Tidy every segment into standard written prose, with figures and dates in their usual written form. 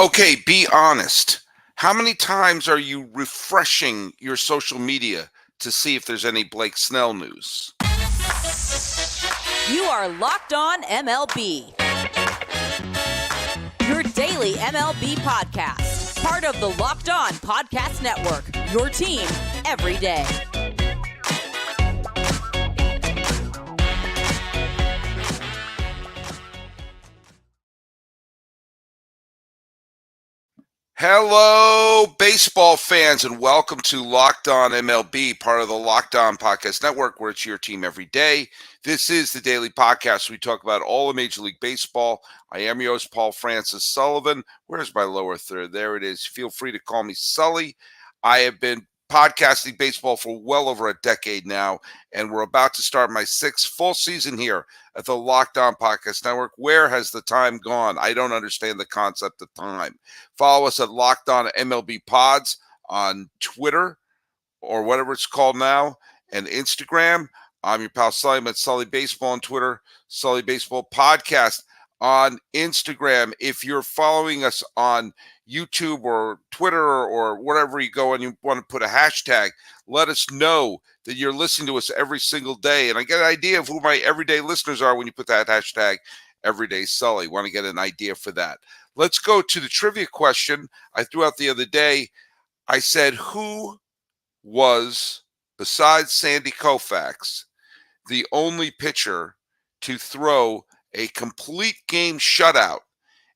Okay, be honest. How many times are you refreshing your social media to see if there's any Blake Snell news? You are Locked On MLB, your daily MLB podcast. Part of the Locked On Podcast Network, your team every day. Hello, baseball fans, and welcome to Locked On MLB, part of the Locked On Podcast Network, where it's your team every day. This is the daily podcast. We talk about all of Major League Baseball. I am your host, Paul Francis Sullivan. Where's my lower third? There it is. Feel free to call me Sully. I have been podcasting baseball for well over a decade now, and we're about to start my sixth full season here at the Locked On Podcast Network. Where has the time gone? I don't understand the concept of time. Follow us at Locked On MLB Pods on Twitter or whatever it's called now, and Instagram. I'm your pal Sully. I'm at Sully Baseball on Twitter, Sully Baseball Podcast on Instagram. If you're following us on YouTube or Twitter or wherever you go and you want to put a hashtag, let us know that you're listening to us every single day. And I get an idea of who my everyday listeners are when you put that hashtag Everyday Sully. Want to get an idea for that. Let's go to the trivia question I threw out the other day. I said, who was, besides Sandy Koufax, the only pitcher to throw a complete game shutout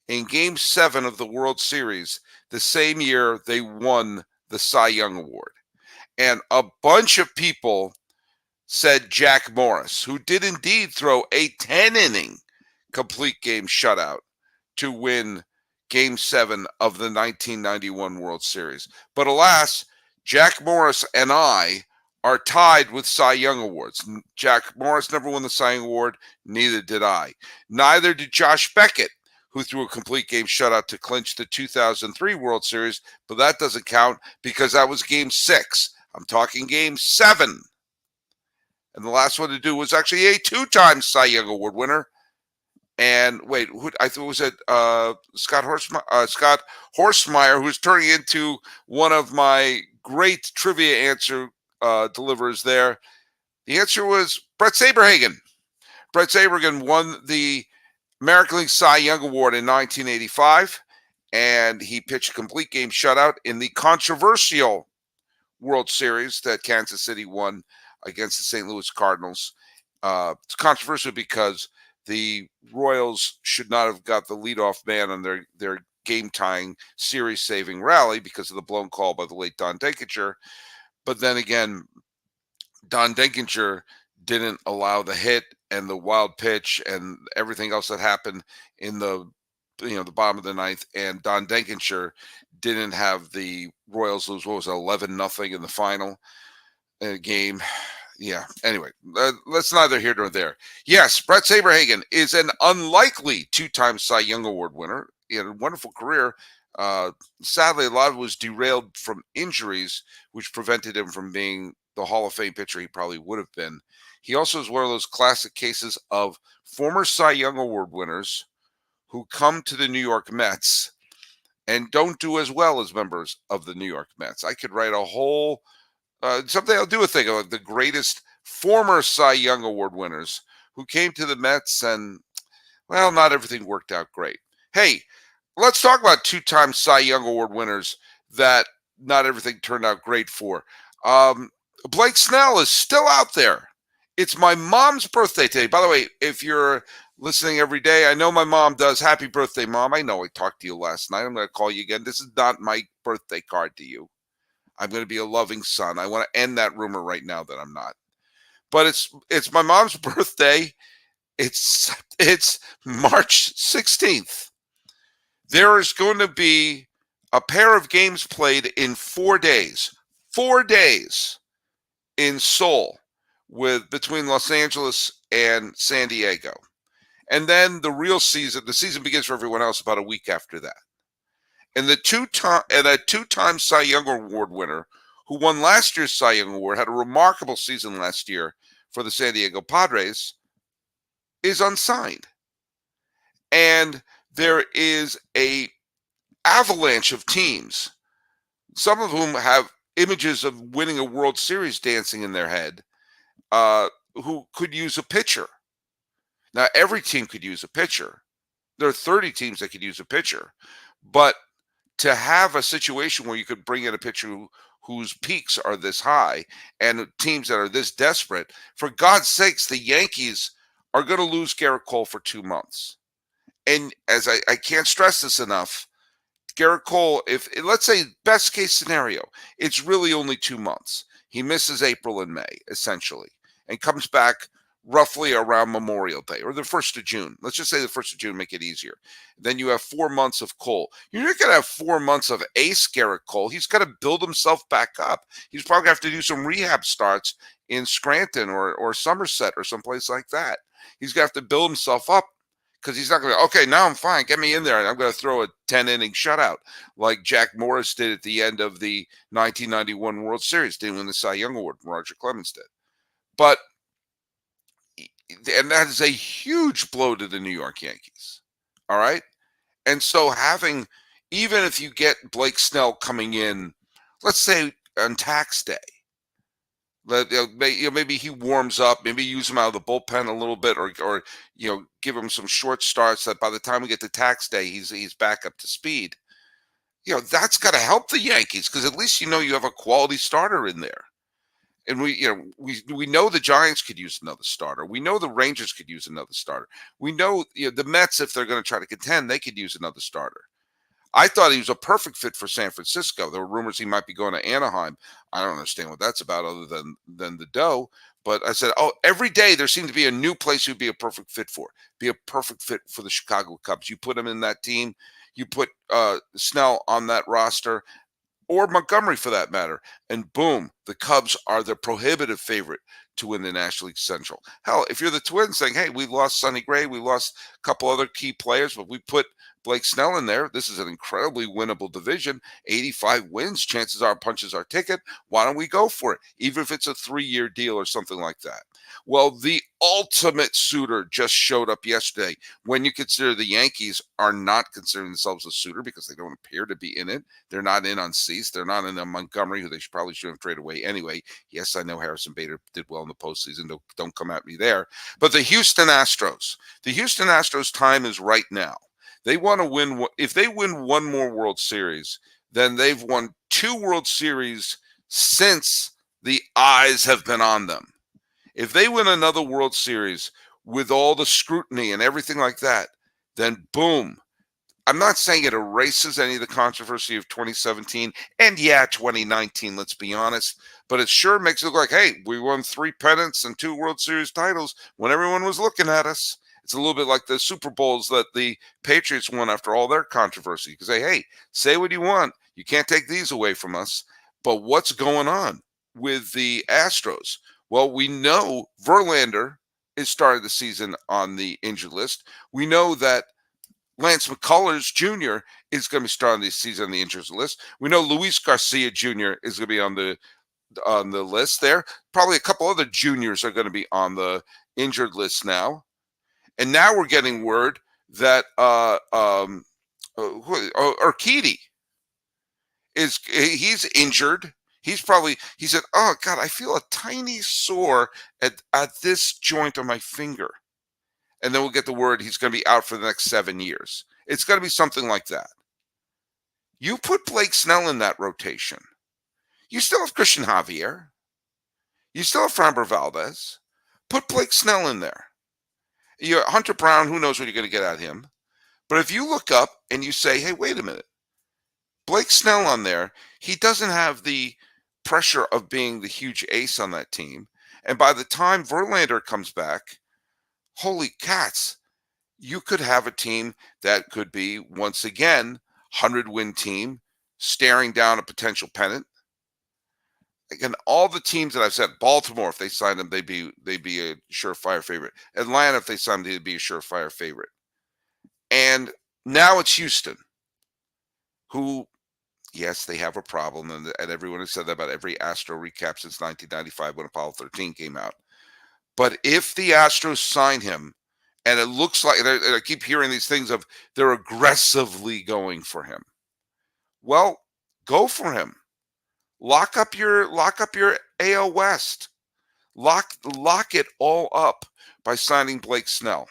in Game 7 of the World Series the same year they won the Cy Young Award? And a bunch of people said Jack Morris, who did indeed throw a 10-inning complete game shutout to win Game 7 of the 1991 World Series. But alas, Jack Morris and I are tied with Cy Young Awards. Jack Morris never won the Cy Young Award. Neither did I. Neither did Josh Beckett, who threw a complete game shutout to clinch the 2003 World Series. But that doesn't count because that was Game 6. I'm talking Game 7. And the last one to do was actually a two-time Cy Young Award winner. And wait, I thought was it Scott Horsemeyer, who's turning into one of my great trivia answer deliverers there. The answer was Brett Saberhagen. Brett Saberhagen won the American League Cy Young Award in 1985, and he pitched a complete game shutout in the controversial World Series that Kansas City won against the St. Louis Cardinals. It's controversial because the Royals should not have got the leadoff man on their game-tying, series-saving rally because of the blown call by the late Don Denkinger. But then again, Don Denkinger didn't allow the hit and the wild pitch and everything else that happened in the bottom of the ninth. And Don Denkinger didn't have the Royals lose. What was it, 11-0 in the final game? Yeah. Anyway, that's neither here nor there. Yes, Brett Saberhagen is an unlikely two-time Cy Young Award winner. He had a wonderful career. Sadly, a lot of it was derailed from injuries, which prevented him from being the Hall of Fame pitcher he probably would have been. He also is one of those classic cases of former Cy Young Award winners who come to the New York Mets and don't do as well as members of the New York Mets. I could write a whole someday I'll do a thing of the greatest former Cy Young Award winners who came to the Mets and, well, not everything worked out great. Hey, let's talk about two-time Cy Young Award winners that not everything turned out great for. Blake Snell is still out there. It's my mom's birthday today. By the way, if you're listening every day, I know my mom does. Happy birthday, Mom. I know I talked to you last night. I'm going to call you again. This is not my birthday card to you. I'm going to be a loving son. I want to end that rumor right now that I'm not. But it's my mom's birthday. It's March 16th. There is going to be a pair of games played in 4 days. 4 days in Seoul between Los Angeles and San Diego. And then the season begins for everyone else about a week after that. And a two-time Cy Young Award winner who won last year's Cy Young Award, had a remarkable season last year for the San Diego Padres, is unsigned. And there is a avalanche of teams, some of whom have images of winning a World Series dancing in their head, who could use a pitcher. Now, every team could use a pitcher. There are 30 teams that could use a pitcher. But to have a situation where you could bring in a pitcher whose peaks are this high and teams that are this desperate, for God's sakes, the Yankees are going to lose Garrett Cole for 2 months. And as I can't stress this enough, Garrett Cole, if let's say best case scenario, it's really only 2 months. He misses April and May, essentially, and comes back roughly around Memorial Day or the 1st of June. Let's just say the 1st of June, make it easier. Then you have 4 months of Cole. You're not going to have 4 months of ace Garrett Cole. He's got to build himself back up. He's probably going to have to do some rehab starts in Scranton or Somerset or someplace like that. He's going to have to build himself up, because he's not going to, okay, now I'm fine, get me in there, and I'm going to throw a 10-inning shutout like Jack Morris did at the end of the 1991 World Series, didn't win the Cy Young Award, Roger Clemens did. But, and that is a huge blow to the New York Yankees, all right? And so having, even if you get Blake Snell coming in, let's say on tax day, maybe he warms up, maybe use him out of the bullpen a little bit, or give him some short starts that by the time we get to tax day, he's back up to speed. That's got to help the Yankees, because at least you have a quality starter in there. And we know the Giants could use another starter. We know the Rangers could use another starter. We know the Mets, if they're going to try to contend, they could use another starter. I thought he was a perfect fit for San Francisco. There were rumors he might be going to Anaheim. I don't understand what that's about, other than the dough. But I said, every day there seemed to be a new place he'd be a perfect fit for. Be a perfect fit for the Chicago Cubs. You put him in that team. You put Snell on that roster, or Montgomery for that matter, and boom, the Cubs are the prohibitive favorite to win the National League Central. Hell, if you're the Twins saying, hey, we lost Sonny Gray, we lost a couple other key players, but we put Blake Snell in there, this is an incredibly winnable division, 85 wins, chances are punches our ticket, why don't we go for it, even if it's a 3-year deal or something like that. Well, the ultimate suitor just showed up yesterday, when you consider the Yankees are not considering themselves a suitor because they don't appear to be in it. They're not in on Cease. They're not in on Montgomery, who they probably should have traded away anyway. Yes, I know Harrison Bader did well in the postseason. Don't come at me there. But the Houston Astros time is right now. They want to win. If they win one more World Series, then they've won 2 World Series since the eyes have been on them. If they win another World Series with all the scrutiny and everything like that, then boom. I'm not saying it erases any of the controversy of 2017 and 2019, let's be honest, but it sure makes it look like, hey, we won 3 pennants and 2 World Series titles when everyone was looking at us. It's a little bit like the Super Bowls that the Patriots won after all their controversy. You can say, hey, say what you want. You can't take these away from us. But what's going on with the Astros? Well, we know Verlander is starting the season on the injured list. We know that Lance McCullers Jr. is going to be starting the season on the injured list. We know Luis Garcia Jr. is going to be on the list there. Probably a couple other juniors are going to be on the injured list now. And now we're getting word that Urquidy he's injured. He said, oh, God, I feel a tiny sore at this joint on my finger. And then we'll get the word he's going to be out for the next 7 years. It's going to be something like that. You put Blake Snell in that rotation. You still have Christian Javier. You still have Framber Valdez. Put Blake Snell in there. Hunter Brown, who knows what you're going to get out of him. But if you look up and you say, hey, wait a minute. Blake Snell on there, he doesn't have the pressure of being the huge ace on that team. And by the time Verlander comes back, holy cats, you could have a team that could be, once again, 100-win team, staring down a potential pennant. Again, all the teams that I've said, Baltimore, if they signed them, they'd be a surefire favorite. Atlanta, if they signed them, they'd be a surefire favorite. And now it's Houston, who, yes, they have a problem, and everyone has said that about every Astro recap since 1995 when Apollo 13 came out. But if the Astros sign him, and it looks like, I keep hearing these things of they're aggressively going for him. Well, go for him. Lock up your AL West. Lock it all up by signing Blake Snell.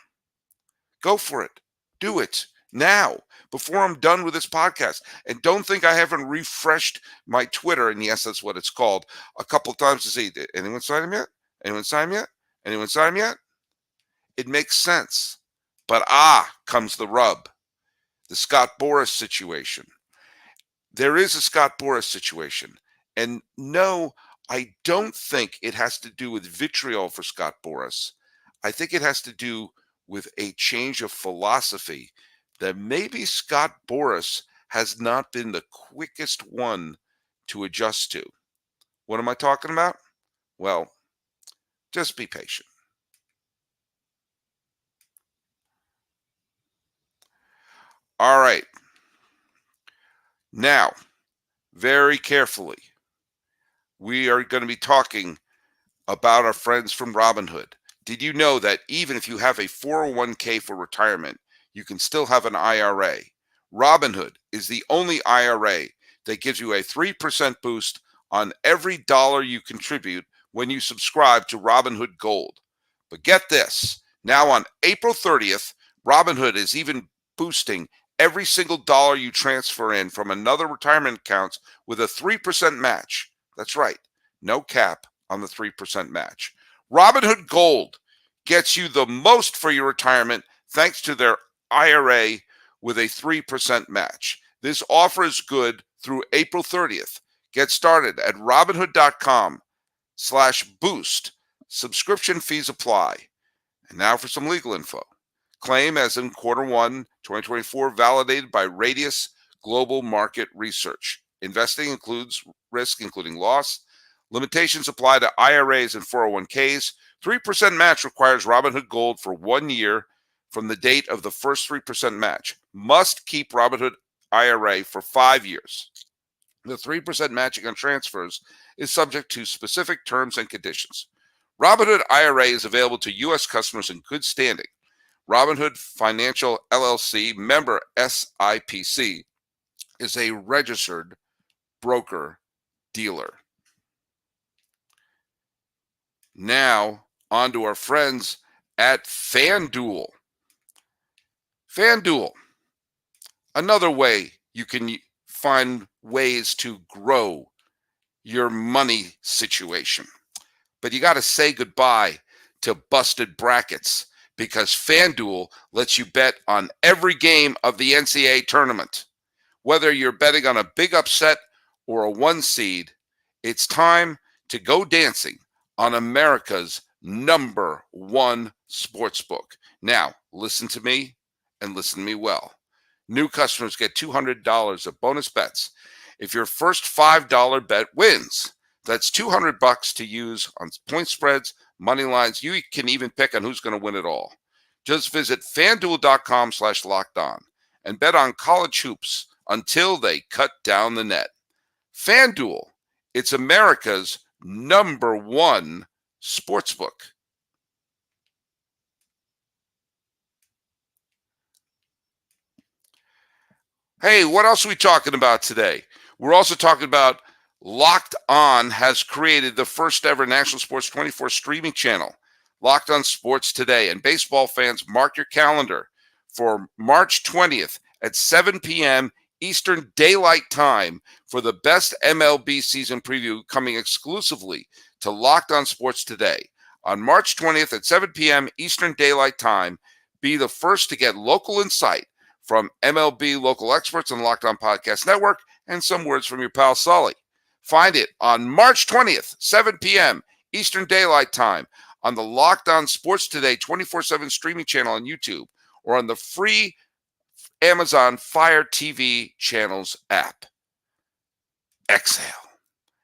Go for it. Do it now before I'm done with this podcast. And don't think I haven't refreshed my Twitter, and yes, that's what it's called, a couple times to see, did anyone sign him yet? Anyone sign him yet? Anyone sign him yet? It makes sense. But comes the rub. The Scott Boras situation. There is a Scott Boras situation. And no, I don't think it has to do with vitriol for Scott Boras. I think it has to do with a change of philosophy that maybe Scott Boras has not been the quickest one to adjust to. What am I talking about? Well, just be patient. All right. Now, very carefully, we are going to be talking about our friends from Robinhood. Did you know that even if you have a 401k for retirement, you can still have an IRA? Robinhood is the only IRA that gives you a 3% boost on every dollar you contribute when you subscribe to Robinhood Gold. But get this, now on April 30th, Robinhood is even boosting every single dollar you transfer in from another retirement account with a 3% match. That's right, no cap on the 3% match. Robinhood Gold gets you the most for your retirement thanks to their IRA with a 3% match. This offer is good through April 30th. Get started at Robinhood.com/boost. Subscription fees apply. And now for some legal info. Claim as in Q1 2024 validated by Radius Global Market Research. Investing includes risk, including loss. Limitations apply to IRAs and 401ks. 3% match requires Robinhood Gold for 1 year from the date of the first 3% match. Must keep Robinhood IRA for 5 years. The 3% matching on transfers is subject to specific terms and conditions. Robinhood IRA is available to U.S. customers in good standing. Robinhood Financial LLC, member SIPC, is a registered broker-dealer. Now, on to our friends at FanDuel. FanDuel, another way you can find ways to grow your money situation. But you got to say goodbye to busted brackets because FanDuel lets you bet on every game of the NCAA tournament. Whether you're betting on a big upset or a 1 seed, it's time to go dancing on America's #1 sportsbook. Now, listen to me and listen to me well. New customers get $200 of bonus bets if your first $5 bet wins. That's $200 to use on point spreads, money lines. You can even pick on who's going to win it all. Just visit FanDuel.com/lockedon and bet on college hoops until they cut down the net. FanDuel, it's America's #1 sportsbook. Hey, what else are we talking about today? We're also talking about Locked On has created the first ever National Sports 24 streaming channel, Locked On Sports Today. And baseball fans, mark your calendar for March 20th at 7 p.m. Eastern Daylight Time for the best MLB season preview coming exclusively to Locked On Sports Today. On March 20th at 7 p.m. Eastern Daylight Time, be the first to get local insight from MLB local experts on Locked On Podcast Network and some words from your pal Sully. Find it on March 20th, 7 p.m. Eastern Daylight Time on the Locked On Sports Today 24/7 streaming channel on YouTube or on the free Amazon Fire TV channels app. Exhale.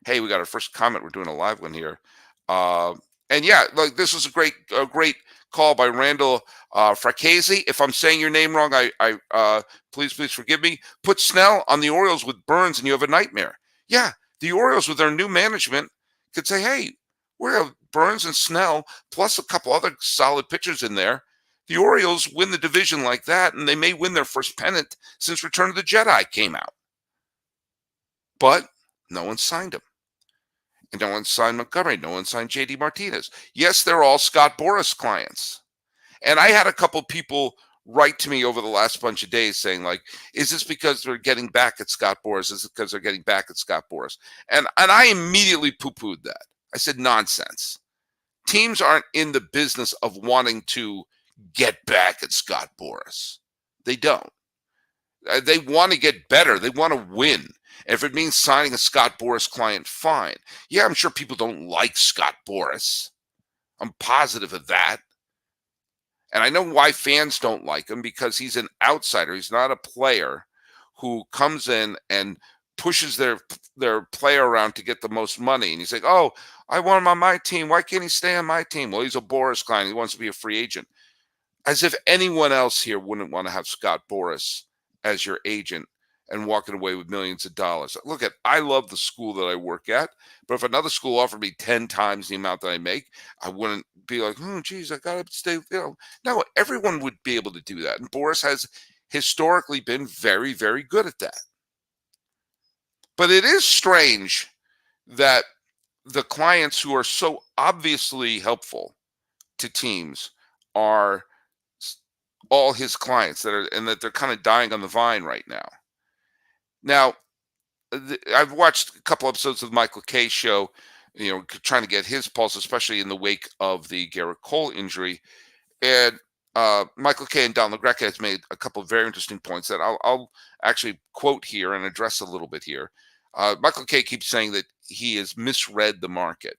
Hey, we got our first comment. We're doing a live one here. And yeah, like this was a great call by Randall Fracchesi. If I'm saying your name wrong, I please forgive me. Put Snell on the Orioles with Burns and you have a nightmare. Yeah, the Orioles with their new management could say, hey, we have Burns and Snell plus a couple other solid pitchers in there. The Orioles win the division like that, and they may win their first pennant since Return of the Jedi came out. But no one signed him. And no one signed Montgomery. No one signed JD Martinez. Yes, they're all Scott Boras clients. And I had a couple people write to me over the last bunch of days saying, like, is this because they're getting back at Scott Boras? Is it because they're getting back at Scott Boras? And I immediately poo-pooed that. I said, nonsense. Teams aren't in the business of wanting to get back at Scott Boras. They don't. They want to get better. They want to win. And if it means signing a Scott Boras client, fine. Yeah, I'm sure people don't like Scott Boras. I'm positive of that. And I know why fans don't like him, because he's an outsider. He's not a player who comes in and pushes their player around to get the most money. And he's like, oh, I want him on my team. Why can't he stay on my team? Well, he's a Boras client. He wants to be a free agent. As if anyone else here wouldn't want to have Scott Boras as your agent and walking away with millions of dollars. Look, I love the school that I work at, but if another school offered me 10 times the amount that I make, I wouldn't be like, oh, geez, I got to stay. No, everyone would be able to do that. And Boras has historically been very, very good at that. But it is strange that the clients who are so obviously helpful to teams are all his clients and that they're kind of dying on the vine right now. Now, I've watched a couple episodes of the Michael Kay show, trying to get his pulse, especially in the wake of the Garrett Cole injury. And Michael Kay and Don LaGreca has made a couple of very interesting points that I'll actually quote here and address a little bit here. Michael Kay keeps saying that he has misread the market.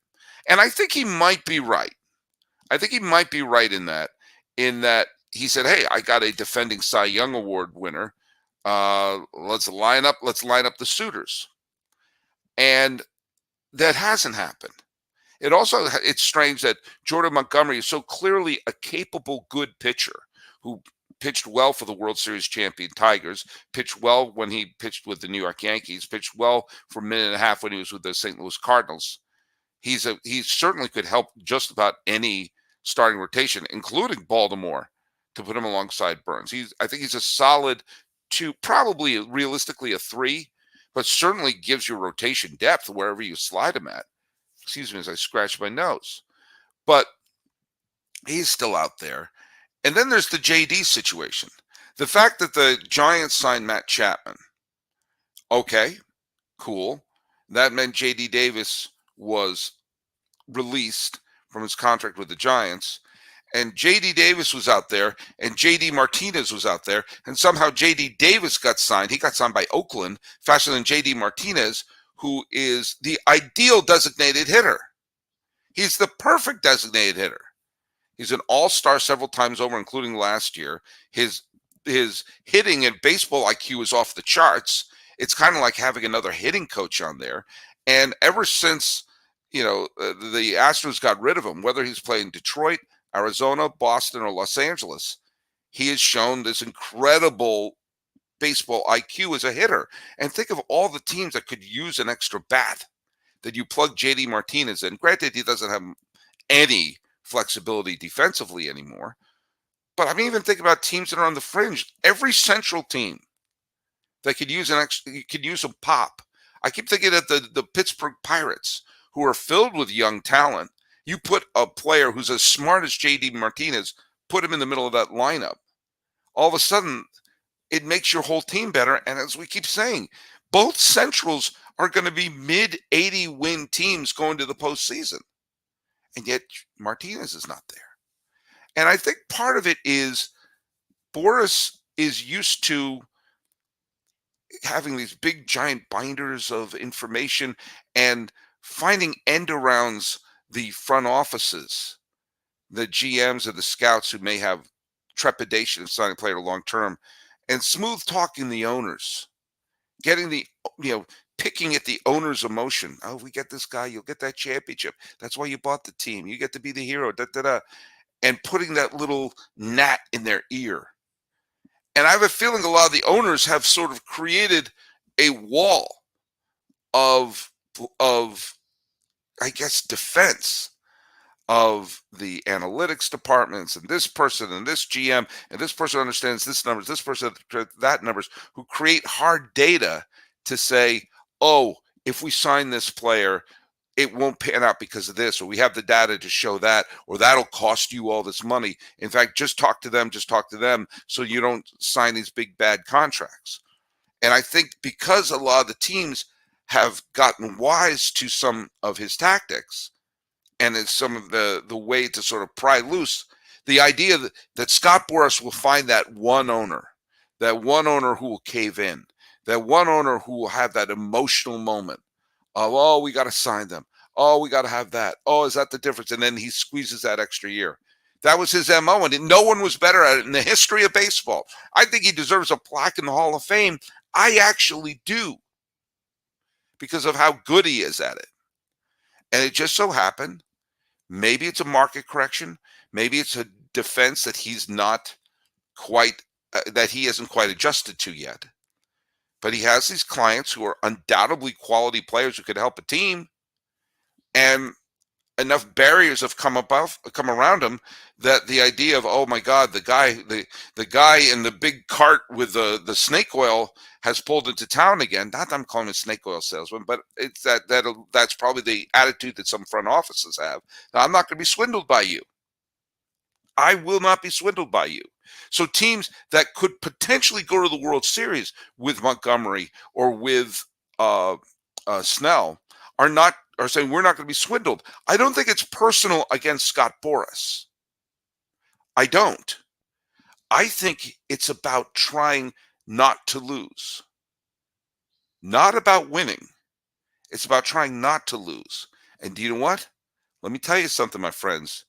And I think he might be right. I think he might be right in that he said, hey, I got a defending Cy Young Award winner. Let's line up the suitors. And that hasn't happened. It's strange that Jordan Montgomery is so clearly a capable, good pitcher who pitched well for the World Series champion Tigers, pitched well when he pitched with the New York Yankees, pitched well for a minute and a half when he was with the St. Louis Cardinals. He certainly could help just about any starting rotation, including Baltimore, to put him alongside Burns. I think he's a solid 2, probably realistically a 3, but certainly gives you rotation depth wherever you slide him at. Excuse me as I scratch my nose. But he's still out there. And then there's the JD situation. The fact that the Giants signed Matt Chapman. Okay, cool. That meant JD Davis was released from his contract with the Giants. And JD Davis was out there, and JD Martinez was out there, and somehow JD Davis got signed. He got signed by Oakland faster than JD Martinez, who is the ideal designated hitter. He's the perfect designated hitter. He's an all-star several times over, including last year. His hitting and baseball IQ is off the charts. It's kind of like having another hitting coach on there. And ever since, the Astros got rid of him, whether he's playing Detroit, Arizona, Boston, or Los Angeles, he has shown this incredible baseball IQ as a hitter. And think of all the teams that could use an extra bat that you plug JD Martinez in. Granted, he doesn't have any flexibility defensively anymore. But I mean, even think about teams that are on the fringe. Every Central team that could use a pop. I keep thinking of the Pittsburgh Pirates, who are filled with young talent. You put a player who's as smart as JD Martinez, put him in the middle of that lineup. All of a sudden, it makes your whole team better. And as we keep saying, both Centrals are going to be mid-80 win teams going to the postseason. And yet Martinez is not there. And I think part of it is Boras is used to having these big giant binders of information and finding end arounds the front offices, the GMs or the scouts who may have trepidation of signing a player long term, and smooth talking the owners, getting picking at the owner's emotion. Oh, if we get this guy, you'll get that championship. That's why you bought the team. You get to be the hero. And putting that little gnat in their ear. And I have a feeling a lot of the owners have sort of created a wall of I guess, defense of the analytics departments and this person and this GM and this person understands this numbers, this person that numbers, who create hard data to say, oh, if we sign this player, it won't pan out because of this, or we have the data to show that, or that'll cost you all this money. In fact, just talk to them so you don't sign these big bad contracts. And I think because a lot of the teams have gotten wise to some of his tactics and it's some of the way to sort of pry loose, the idea that Scott Boras will find that one owner who will cave in, that one owner who will have that emotional moment of, oh, we got to sign them. Oh, we got to have that. Oh, is that the difference? And then he squeezes that extra year. That was his MO, and no one was better at it in the history of baseball. I think he deserves a plaque in the Hall of Fame. I actually do, because of how good he is at it. And it just so happened, maybe it's a market correction. Maybe it's a defense that he's not quite, that he hasn't quite adjusted to yet. But he has these clients who are undoubtedly quality players who could help a team, and enough barriers have come around him that the idea of, oh my God, the guy in the big cart with the snake oil has pulled into town again. Not that I'm calling him a snake oil salesman, but it's that's probably the attitude that some front offices have. Now, I'm not going to be swindled by you. I will not be swindled by you. So teams that could potentially go to the World Series with Montgomery or with Snell are saying we're not going to be swindled. I don't think it's personal against Scott Boras. I don't. I think it's about trying not to lose. Not about winning. It's about trying not to lose. And do you know what? Let me tell you something, my friends.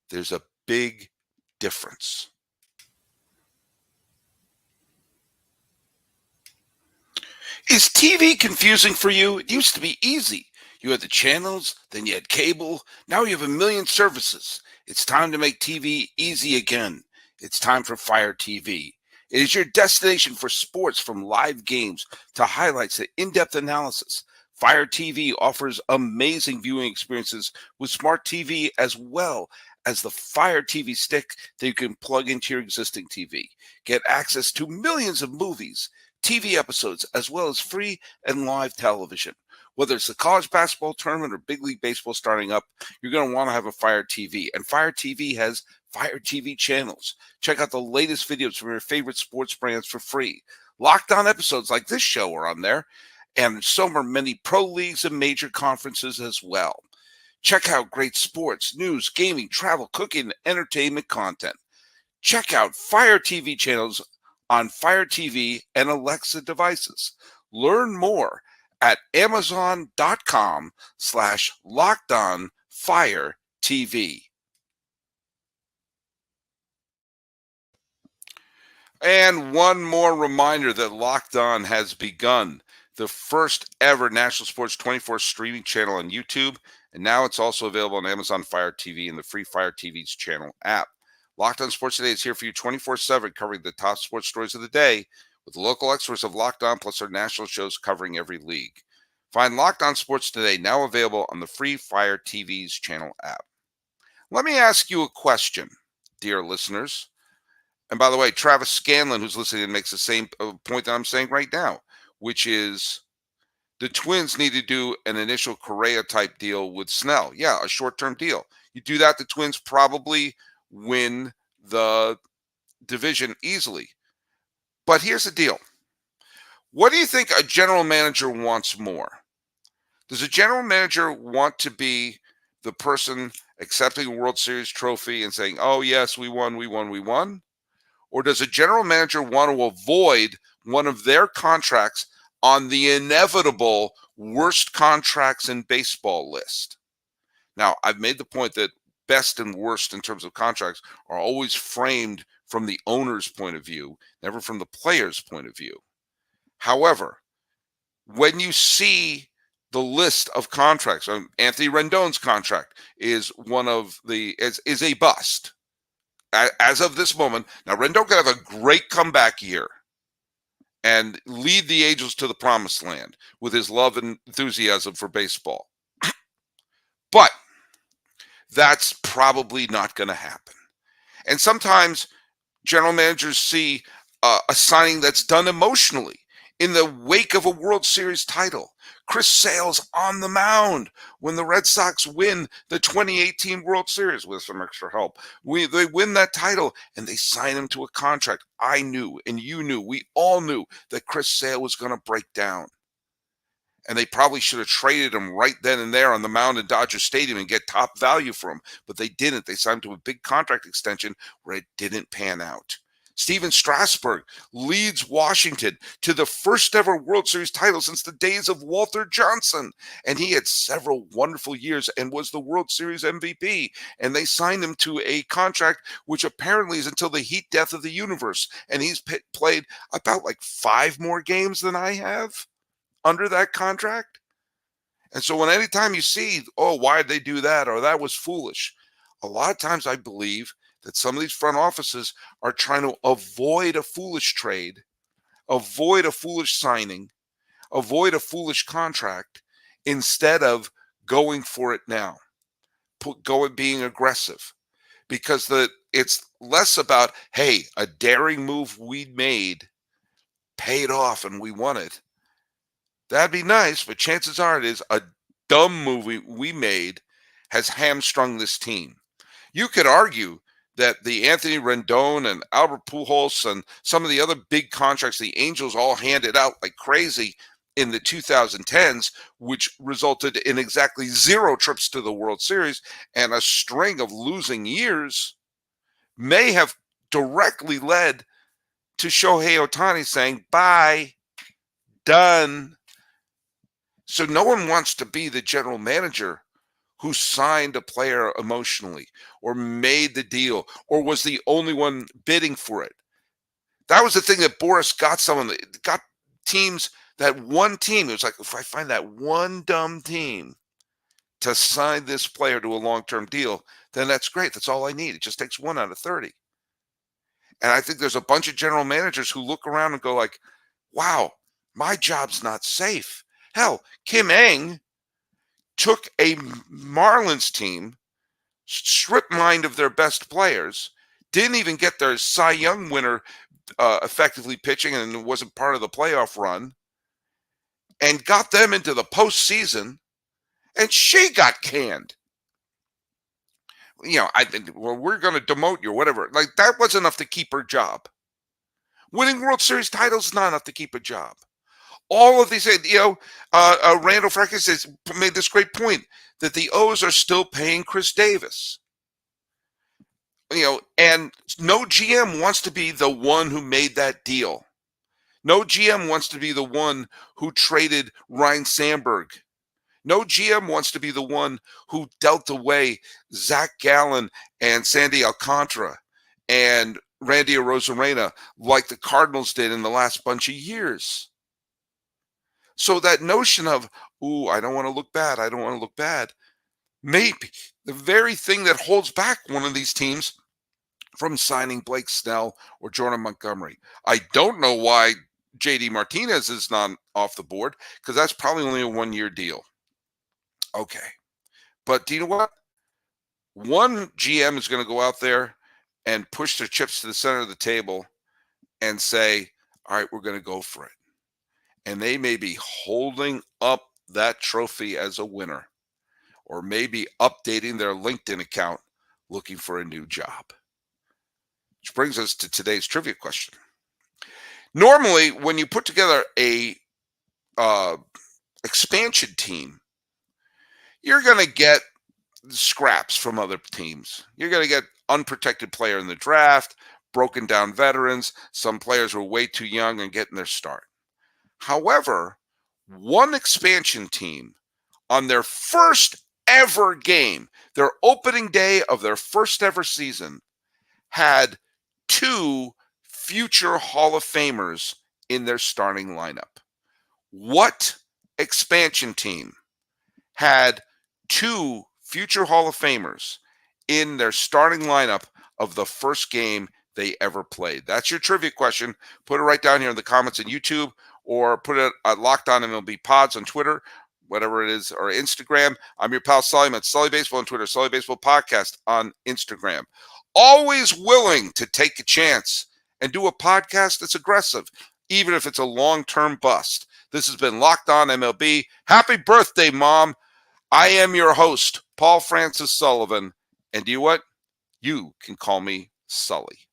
There's a big difference. Is TV confusing for you? It used to be easy. You had the channels, then you had cable. Now you have a million services. It's time to make TV easy again. It's time for Fire TV. It is your destination for sports, from live games to highlights to in-depth analysis. Fire TV offers amazing viewing experiences with smart TV, as well as the Fire TV stick that you can plug into your existing TV. Get access to millions of movies, TV episodes, as well as free and live television. Whether it's the college basketball tournament or Big League Baseball starting up, you're going to want to have a Fire TV. And Fire TV has Fire TV channels. Check out the latest videos from your favorite sports brands for free. Locked On episodes like this show are on there, and so are many pro leagues and major conferences as well. Check out great sports, news, gaming, travel, cooking, and entertainment content. Check out Fire TV channels on Fire TV and Alexa devices. Learn more at Amazon.com/LockedOnFireTV. And one more reminder that Locked On has begun the first ever National Sports 24 streaming channel on YouTube. And now it's also available on Amazon Fire TV and the free Fire TV's channel app. Locked On Sports Today is here for you 24/7, covering the top sports stories of the day with local experts of Locked On, plus our national shows covering every league. Find Locked On Sports Today, now available on the free Fire TV's channel app. Let me ask you a question, dear listeners. And by the way, Travis Scanlon, who's listening, makes the same point that I'm saying right now, which is the Twins need to do an initial Correa-type deal with Snell. Yeah, a short-term deal. You do that, the Twins probably win the division easily. But here's the deal. What do you think a general manager wants more? Does a general manager want to be the person accepting a World Series trophy and saying, oh, yes, we won, we won, we won? Or does a general manager want to avoid one of their contracts on the inevitable worst contracts in baseball list? Now, I've made the point that best and worst in terms of contracts are always framed from the owner's point of view, never from the player's point of view. However, when you see the list of contracts, Anthony Rendon's contract is is a bust as of this moment. Now, Rendon could have a great comeback year and lead the Angels to the promised land with his love and enthusiasm for baseball. But that's probably not going to happen. And sometimes general managers see a signing that's done emotionally in the wake of a World Series title. Chris Sale's on the mound when the Red Sox win the 2018 World Series with some extra help. They win that title and they sign him to a contract. I knew, and you knew, we all knew that Chris Sale was going to break down. And they probably should have traded him right then and there on the mound in Dodger Stadium and get top value for him. But they didn't. They signed him to a big contract extension where it didn't pan out. Steven Strasburg leads Washington to the first ever World Series title since the days of Walter Johnson. And he had several wonderful years and was the World Series MVP. And they signed him to a contract which apparently is until the heat death of the universe. And he's played about like 5 more games than I have under that contract. And so when anytime you see, oh, why did they do that? Or that was foolish. A lot of times I believe that some of these front offices are trying to avoid a foolish trade, avoid a foolish signing, avoid a foolish contract instead of going for it now, being aggressive. Because it's less about, hey, a daring move we made paid off and we won it. That'd be nice, but chances are it is a dumb move we made has hamstrung this team. You could argue that the Anthony Rendon and Albert Pujols and some of the other big contracts the Angels all handed out like crazy in the 2010s, which resulted in exactly 0 trips to the World Series and a string of losing years, may have directly led to Shohei Ohtani saying, bye, done. So no one wants to be the general manager who signed a player emotionally or made the deal or was the only one bidding for it. That was the thing that Boras got teams, that one team. It was like, if I find that one dumb team to sign this player to a long-term deal, then that's great. That's all I need. It just takes 1 out of 30. And I think there's a bunch of general managers who look around and go like, wow, my job's not safe. Hell, Kim Ng took a Marlins team, stripped mined of their best players, didn't even get their Cy Young winner effectively pitching and wasn't part of the playoff run, and got them into the postseason, and she got canned. We're going to demote you or whatever. Like, that was enough to keep her job. Winning World Series titles is not enough to keep a job. All of these, Randall Freckis has made this great point that the O's are still paying Chris Davis. And no GM wants to be the one who made that deal. No GM wants to be the one who traded Ryne Sandberg. No GM wants to be the one who dealt away Zach Gallen and Sandy Alcantara and Randy Arozarena like the Cardinals did in the last bunch of years. So that notion of, I don't want to look bad, I don't want to look bad, may be the very thing that holds back one of these teams from signing Blake Snell or Jordan Montgomery. I don't know why JD Martinez is not off the board, because that's probably only a 1-year deal. Okay. But do you know what? One GM is going to go out there and push their chips to the center of the table and say, all right, we're going to go for it. And they may be holding up that trophy as a winner, or maybe updating their LinkedIn account looking for a new job. Which brings us to today's trivia question. Normally, when you put together a expansion team, you're going to get scraps from other teams. You're going to get unprotected player in the draft, broken down veterans, some players who are way too young and getting their start. However, one expansion team on their first ever game, their opening day of their first ever season, had 2 future Hall of Famers in their starting lineup. What expansion team had 2 future Hall of Famers in their starting lineup of the first game they ever played? That's your trivia question. Put it right down here in the comments on YouTube, or put it at Locked On MLB Pods on Twitter, whatever it is, or Instagram. I'm your pal Sully. I'm at Sully Baseball on Twitter, Sully Baseball Podcast on Instagram. Always willing to take a chance and do a podcast that's aggressive. even if it's a long-term bust. This has been Locked On MLB. Happy birthday, Mom. I am your host, Paul Francis Sullivan. And do you know what? You can call me Sully.